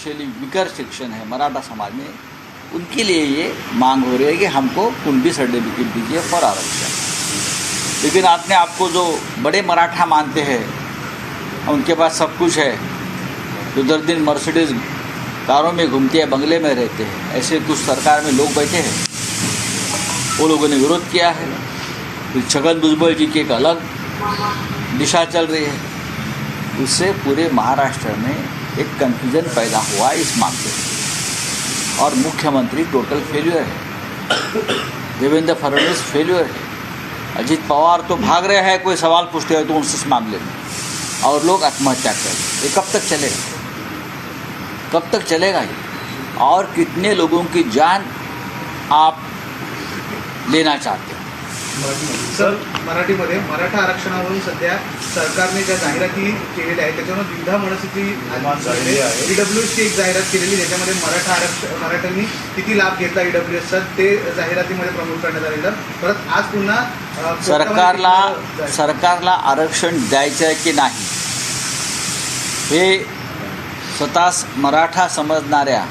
Specially विकर section है मराठा समाज में, उनके लिए ये मांग हो रही है कि हमको कुणबी सर्टिफिकेट दीजिए फॉर आरक्षण। लेकिन आपने आपको जो बड़े मराठा मानते हैं, उनके पास सब कुछ है, जो दर दिन मर्सिडीज कारों में घूमते हैं, बंगले में रहते हैं, ऐसे कुछ सरकार में लोग बैठे हैं, वो लोगों ने विरोध किया है। फिर छगन भुजबल जी की एक अलग दिशा चल रही है, उससे पूरे महाराष्ट्र में एक कन्फ्यूजन पैदा हुआ है इस मामले में। और मुख्यमंत्री टोटल फेल्यूर है, देवेंद्र फडणवीस फेल्यूर है, अजीत पवार तो भाग रहे हैं कोई सवाल पूछते हैं तो उनसे इस मामले में, और लोग आत्महत्या कर रहे हैं। ये कब तक चलेगा, कब तक चलेगा ये? और कितने लोगों की जान आप लेना चाहते हैं? सर, मराठीमध्ये मराठा आरक्षणावरून सध्या सरकारने ज्या जाहिराती केलेल्या आहेत त्याच्यावर द्विधा मनस्थिती ईडब्ल्यूएसची एक जाहिरात केलेली, ज्याच्यामध्ये मराठ्यांनी किती लाभ घेतला ईडब्ल्यूएसचा ते जाहिरातीमध्ये प्रमोट करण्यात आलेलं। परत आज पुन्हा सरकारला आरक्षण द्यायचं आहे की नाही हे स्वतःच मराठा समजणाऱ्या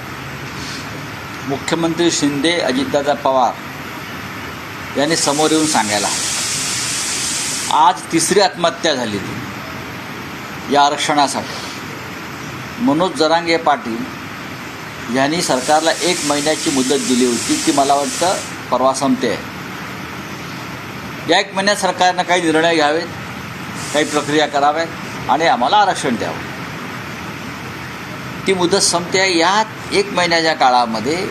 मुख्यमंत्री शिंदे, अजितदादा पवार यांनी समोर येऊन सांगायला हवं। आज तिसरी आत्महत्या झाली ती या आरक्षणासाठी। मनोज जरांगे पाटील यांनी सरकारला 1 महिन्याची मुदत दिली होती की मला वाटतं परवा संपते आहे। या 1 महिन्यात सरकारनं काही निर्णय घ्यावेत, काही प्रक्रिया कराव्यात आणि आम्हाला आरक्षण द्यावं। ती मुदत संपते आहे। यात 1 महिन्याच्या काळामध्ये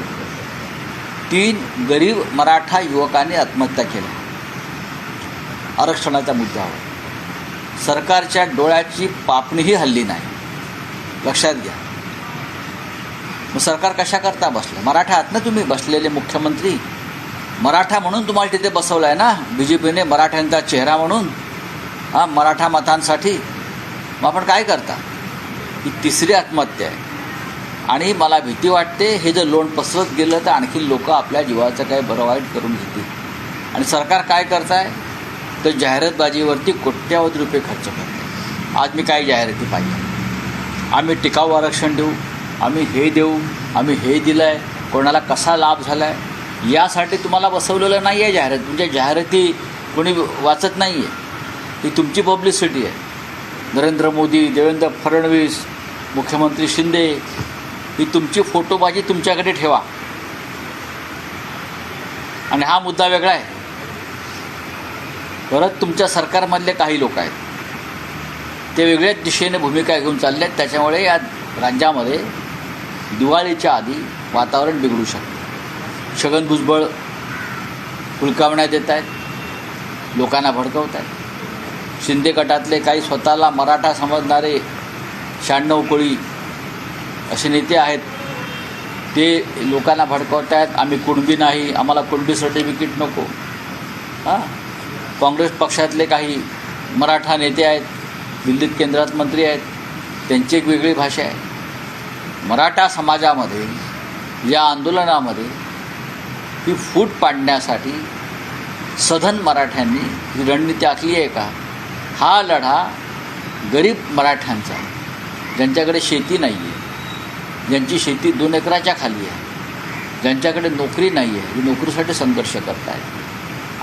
3 गरीब मराठा युवकांनी आत्महत्या केल्या आरक्षणाच्या मुद्द्यावर। सरकारच्या डोळ्याची पापणीही हल्ली नाही, लक्षात घ्या। मग सरकार कशा करता बसलं? मराठा आहात ना तुम्ही बसलेले मुख्यमंत्री, मराठा म्हणून तुम्हाला तिथे बसवलं आहे ना BJPने, मराठ्यांचा चेहरा म्हणून, हां, मराठा मतांसाठी। मग आपण काय करता? ही तिसरी आत्महत्या आहे आणि मला भीती वाटते हे जर लोण पसरत गेलं तर आणखी लोक आपल्या जीवाचं काही बरं वाईट करून घेतील। आणि सरकार काय करत आहे तर जाहिरातबाजीवरती कोट्यावधी रुपये खर्च करते। आज मी काही जाहिराती पाहिजे, आम्ही टिकाऊ आरक्षण देऊ, आम्ही हे देऊ, आम्ही हे दिलं आहे, कोणाला कसा लाभ झाला आहे, यासाठी तुम्हाला बसवलेलं नाही आहे जाहिरात। तुमच्या जाहिराती कोणी वाचत नाही आहे, ही तुमची पब्लिसिटी आहे। नरेंद्र मोदी, देवेंद्र फडणवीस, मुख्यमंत्री शिंदे, ही तुमची फोटोबाजी तुमच्याकडे ठेवा। आणि हा मुद्दा वेगळा आहे। परत तुमच्या सरकारमधले काही लोक आहेत ते वेगळ्याच दिशेने भूमिका घेऊन चालले आहेत, त्याच्यामुळे या राज्यामध्ये दिवाळीच्या आधी वातावरण बिघडू शकतं। छगन भुजबळ हुलकावण्यात येत आहेत, लोकांना भडकवत आहेत। शिंदे गटातले काही स्वतःला मराठा समजणारे 96 कोळी असे नेते आहेत, ते लोकांना भडकवत आहेत। आम्ही कुणबी नाही, आम्हाला कुणबी सर्टिफिकेट नको। हां, काँग्रेस पक्षातले काही मराठा नेते आहेत, दिल्लीत केंद्रात मंत्री आहेत, त्यांची एक वेगळी भाषा आहे। मराठा समाजामध्ये या आंदोलनामध्ये ही फूट पाडण्यासाठी सधन मराठ्यांनी ही रणनीती आखली आहे का? हा लढा गरीब मराठ्यांचा, ज्यांच्याकडे शेती नाही आहे, ज्यांची शेती 2 एकराच्या खाली आहे, ज्यांच्याकडे नोकरी नाही आहे, ही नोकरीसाठी संघर्ष करत आहेत,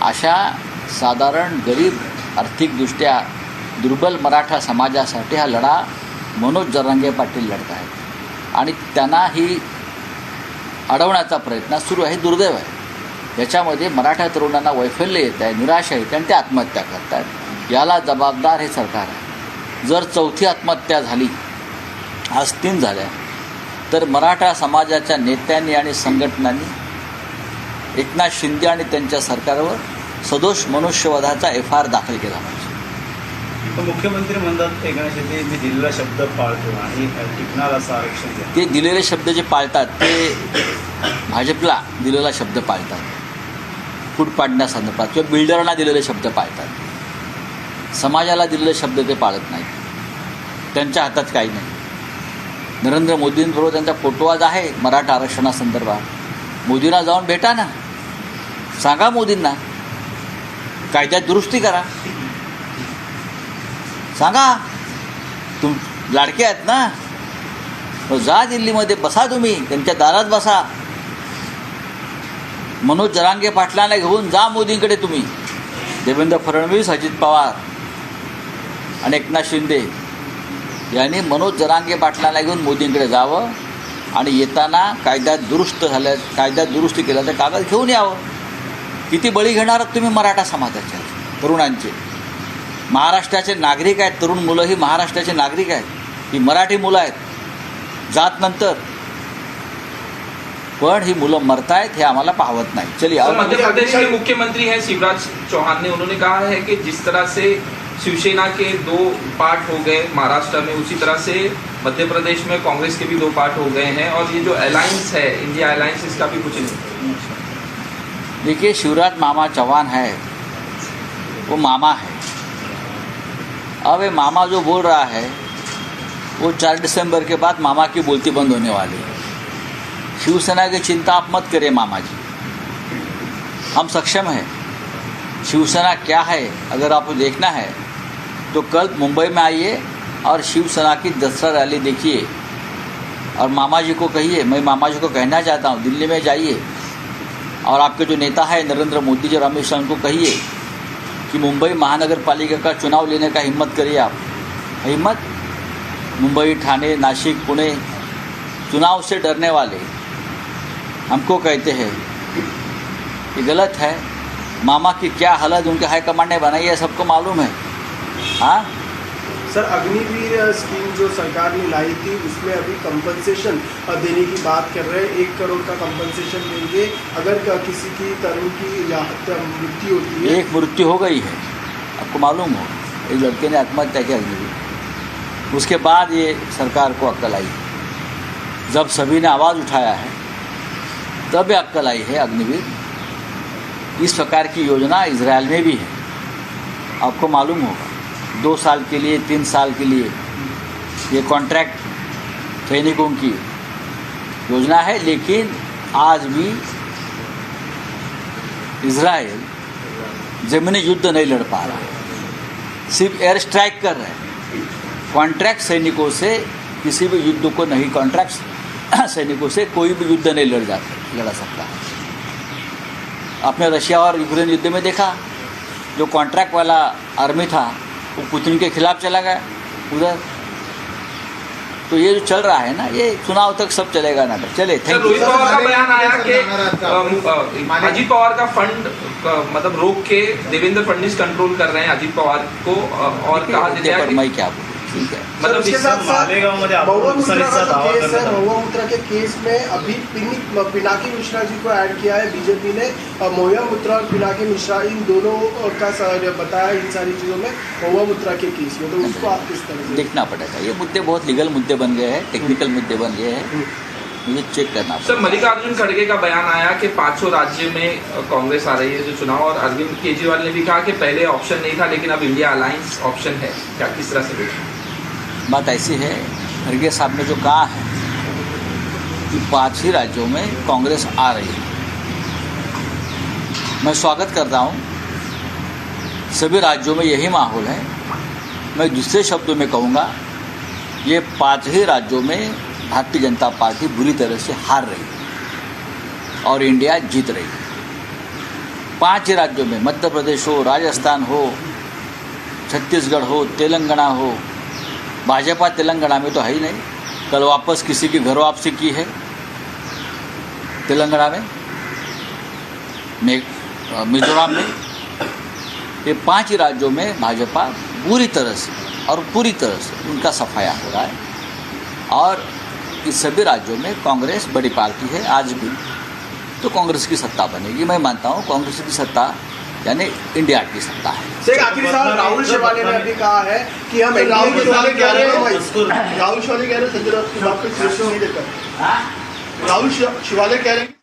अशा साधारण गरीब आर्थिकदृष्ट्या दुर्बल मराठा समाजासाठी हा लढा मनोज जरांगे पाटील लढत आहेत आणि त्यांना ही अडवण्याचा प्रयत्न सुरू आहे। दुर्दैव आहे, याच्यामध्ये मराठा तरुणांना वैफल्य येत आहे, निराशा येते आणि ते आत्महत्या करत आहेत। याला जबाबदार हे सरकार आहे। जर 4थी आत्महत्या झाली, आज 3 झाल्या, तर मराठा समाजाच्या नेत्यांनी आणि संघटनांनी एकनाथ शिंदे आणि त्यांच्या सरकारवर सदोष मनुष्यवधाचा FIR दाखल केला पाहिजे। मुख्यमंत्री म्हणतात एकनाथ शिंदे मी दिलेला शब्द पाळतो आणि टिकणार असं आरक्षण द्या। ते दिलेले शब्द जे पाळतात ते भाजपला दिलेला शब्द पाळतात, फूट पाडण्यासंदर्भात, किंवा बिल्डरांना दिलेले शब्द पाळतात। समाजाला दिलेले शब्द ते पाळत नाहीत, त्यांच्या हातात काही नाही। नरेंद्र मोदींबरोबर त्यांचा फोटो आज आहे मराठा आरक्षणासंदर्भात। मोदींना जाऊन भेटा ना, सांगा मोदींना कायद्यात दुरुस्ती करा, सांगा, लाडके आहेत ना, जा दिल्लीमध्ये बसा, तुम्ही त्यांच्या दारात बसा. मनोज जरांगे पाटलांना घेऊन जा मोदींकडे तुम्ही. देवेंद्र फडणवीस, अजित पवार आणि एकनाथ शिंदे यांनी मनोज जरांगे पाटलांना घेऊन मोदींकडे जावं आणि येताना कायद्यात दुरुस्ती केलं तर कागद घेऊन यावं. किती बळी घेणार आहात तुम्ही मराठा समाजाच्या तरुणांचे? महाराष्ट्राचे नागरिक आहेत, तरुण मुलं ही महाराष्ट्राचे नागरिक आहेत, ही मराठी मुलं आहेत. जात नंतर पण ही मुलं मरतायत हे आम्हाला पाहवत नाही. चलिए. सर, मध्य प्रदेश के मुख्यमंत्री हैं शिवराज चौहान ने, उन्होंने कहा है कि जिस तरह से शिवसेना के 2 पार्ट हो गए महाराष्ट्र में, उसी तरह से मध्य प्रदेश में कांग्रेस के भी 2 पार्ट हो गए हैं और ये जो अलायंस है इंडिया अलायंस, इसका भी कुछ नहीं. देखिए, शिवराज मामा चौहान है वो मामा है. अब ये मामा जो बोल रहा है वो 4 दिसंबर के बाद मामा की बोलती बंद होने वाली है. शिवसेना की चिंता आप मत करिए मामा जी, हम सक्षम हैं. शिवसेना क्या है अगर आपको देखना है तो कल मुंबई में आइए और शिवसेना की दसरा रैली देखिए और मामा जी को कहिए, मैं मामा जी को कहना चाहता हूँ, दिल्ली में जाइए और आपके जो नेता है नरेंद्र मोदी जी और अमित शाह को कहिए कि मुंबई महानगर पालिका का चुनाव लेने का हिम्मत करिए. आप हिम्मत, मुंबई, ठाणे, नासिक, पुणे चुनाव से डरने वाले हमको कहते हैं, ये गलत है. मामा की क्या हालत उनके हाईकमांड ने बनाई है सबको मालूम है. हाँ सर, अग्निवीर स्कीम जो सरकार ने लाई थी उसमें अभी कंपनसेशन देने की बात कर रहे हैं. 1 करोड़ का कंपनसेशन देंगे अगर किसी की तरुण की मृत्यु होती है. एक मृत्यु हो गई है, आपको मालूम हो, एक लड़के ने आत्महत्या की अग्निवीर. उसके बाद ये सरकार को अक्ल आई. जब सभी ने आवाज़ उठाया है तब ये अक्ल आई है अग्निवीर. इस प्रकार की योजना इजराइल में भी है, आपको मालूम होगा. 2 साल के लिए, 3 साल के लिए ये कॉन्ट्रैक्ट सैनिकों की योजना है. लेकिन आज भी इजराइल ज़मीनी युद्ध नहीं लड़ पा रहा है, सिर्फ एयर स्ट्राइक कर रहे हैं. कॉन्ट्रैक्ट सैनिकों से किसी भी युद्ध को नहीं, कॉन्ट्रैक्ट सैनिकों से कोई भी युद्ध नहीं लड़ा सकता. आपने रशिया और यूक्रेन युद्ध में देखा, जो कॉन्ट्रैक्ट वाला आर्मी था वो पुतिन के खिलाफ चला गया उधर. तो ये जो चल रहा है ना, ये चुनाव तक सब चलेगा ना. चले. Thank you. रोहित पवार का बयान आया कि अजित पवार का फंड मतलब रोक के देवेंद्र फडणवीस कंट्रोल कर रहे हैं अजित पवार को, और कहा जाता है मैं क्या बोलूं, ठीक है. मतलब इसके साथ मालेगांवमध्ये महुआ मुद्रा पोलिसांचा का दावा केस है. करण्यात आला. महुआ मुद्रा के केस में अभी पिनाकी मिश्रा जी को ऐड किया है बीजेपी ने. महुआ मुद्रा और पिनाकी मिश्रा इन दोनों का बताया इन सारी चीज़ों में महुआ मुद्रा के केस में. तो उसको आप किस तरह से देखना पड़ेगा. ये मुद्दे बहुत लीगल मुद्दे बन गए हैं, टेक्निकल मुद्दे बन गए हैं, मुझे चेक करना सर, पड़ेगा. मल्लिकार्जुन खड़गे का बयान आया कि 500 राज्य में कांग्रेस आ रही है जो चुनाव, और अरविंद केजरीवाल ने भी कहा कि पहले ऑप्शन नहीं था लेकिन अब इंडिया अलायंस ऑप्शन है. क्या किस तरह से देखें? बात ऐसी है, खड़गे साहब ने जो कहा है कि 5 ही राज्यों में कांग्रेस आ रही है, मैं स्वागत करता हूँ. सभी राज्यों में यही माहौल है. मैं दूसरे शब्दों में कहूँगा, ये 5 ही राज्यों में भारतीय जनता पार्टी बुरी तरह से हार रही है और इंडिया जीत रही है. 5 ही राज्यों में, मध्य प्रदेश हो, राजस्थान हो, छत्तीसगढ़ हो, तेलंगाना हो. भाजपा तेलंगाना में तो है ही नहीं. कल वापस किसी की घर वापसी की है तेलंगाना में, मिजोरम में. ये 5 ही राज्यों में भाजपा बुरी तरह से और पूरी तरह से उनका सफाया हो रहा है. और इस सभी राज्यों में कांग्रेस बड़ी पार्टी है आज भी, तो कांग्रेस की सत्ता बनेगी. मैं मानता हूँ कांग्रेस की सत्ता यानी इंडिया की सत्ता है. शेख आखिरी साहब, राहुल शिवाले ने अभी कहा है कि हम राहुल शिवाले कह रहे हैं संजय राउत की बात पे नहीं देकर. राहुल शिवाले कह रहे हैं